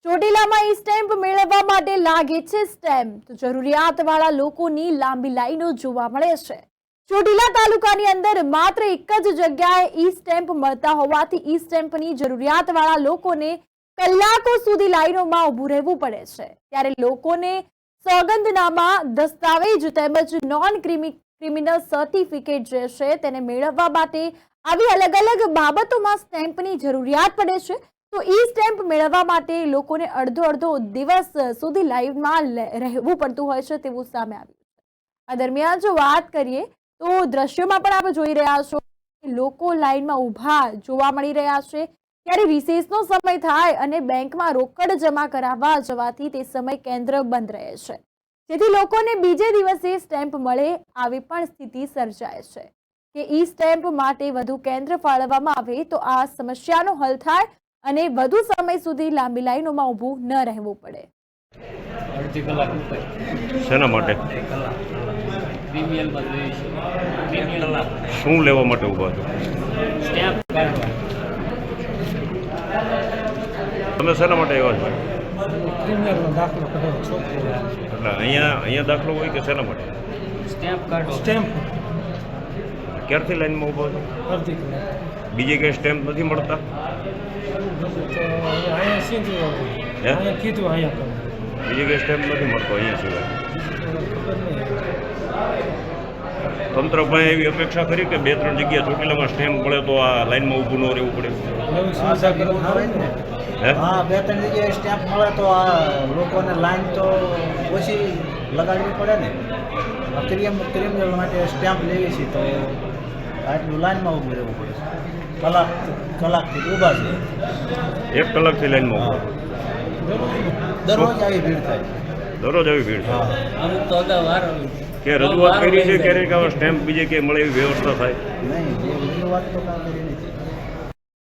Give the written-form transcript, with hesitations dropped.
ચોટીલામાં ઈ stamp મેળવવા માટે લાગે છે સ્ટેમ્પ તો જરૂરિયાતવાળા લોકોની લાંબી લાઈનો જોવા મળે છે। ચોટીલા તાલુકાની અંદર માત્ર એક જ જગ્યાએ ઈ સ્ટેમ્પ મળતા હોવાથી ઈ સ્ટેમ્પની જરૂરિયાતવાળા લોકોને કલાકો સુધી લાઈનોમાં ઊભું રહેવું પડે છે। ત્યારે લોકોને સોગંદનામા દસ્તાવેજ તેમજ નોન ક્રિમિનલ સર્ટિફિકેટ જે છે તેને મેળવવા માટે આવી અલગ અલગ બાબતોમાં સ્ટેમ્પની જરૂરિયાત પડે છે। તો ઈ સ્ટેમ્પ મેળવવા માટે લોકોને અડધો દિવસ સુધી લાઈનમાં રહેવું પડતું હોય છે તેવું સામે આવ્યું છે। આ દરમિયાન જો વાત કરીએ તો દ્રશ્યોમાં પણ આપણે જોઈ રહ્યા છો લોકો લાઈનમાં ઊભા જોવા મળી રહ્યા છે। ત્યારે રિસેસનો સમય થાય અને બેંકમાં રોકડ જમા કરાવવા જવાથી તે સમય કેન્દ્ર બંધ રહે છે, જેથી લોકોને બીજે દિવસે સ્ટેમ્પ મળે આવી પણ સ્થિતિ સર્જાય છે કે ઈ સ્ટેમ્પ માટે વધુ કેન્દ્ર ફાળવવામાં આવે તો આ સમસ્યાનો હલ થાય અને વધુ સમય સુધી લાંબી લાઈનોમાં ઊભું ન રહેવું પડે। અડધી કલાક ઉપર શેના માટે પ્રીમિયમમાં જોઈએ છે। પ્રીમિયમ શું લેવા માટે ઊભા છો? સ્ટેમ્પ કાઢવા તમે શેના માટે આવ્યા છો? પ્રીમિયરનો દાખલો કઢાવો છોકરો એટલે અહીંયા દાખલો હોય કે શેના માટે? સ્ટેમ્પ કાઢવા સ્ટેમ્પ ક્યારથી લાઈનમાં ઊભા છો? અડધી કલાક બીજે કંઈ સ્ટેમ્પ નથી મળતા? તો અહીંયા સીધું અહીંયા કીધું અહીંયા કરો બીજે કંઈ સ્ટેમ્પ નથી મળતો અહીંયા સિવાય? ખબર નહીં। તંત્ર પાસે એવી અપેક્ષા કરી કે 2-3 જગ્યાએ ચોટીલામાં સ્ટેમ્પ મળે તો આ લાઈનમાં ઊભું ન રહેવું પડે? નવી સુવિધા કરવું આવે ને હે? હા, 2-3 જગ્યાએ સ્ટેમ્પ મળે તો આ લોકોને લાઈન તો ઓછી લગાડવી પડે ને। ક્રિમિનલ માટે સ્ટેમ્પ લેવી છે તો આટલું લાઈનમાં ઊભું રહેવું પડે છે। કલાકથી ઊભા છે, 1 કલાકથી લાઈનમાં ઊભા? દરરોજ આવી ભીડ થાય। દરરોજ આવી ભીડ થાય? અમુક તો અગાઉ વાર કે રજૂઆત કરી છે ક્યારેક આવા સ્ટેમ્પ બીજે ક્યાંય મળે એવી વ્યવસ્થા થાય? નહીં, એ રજૂઆત તો કામ કરી નથી।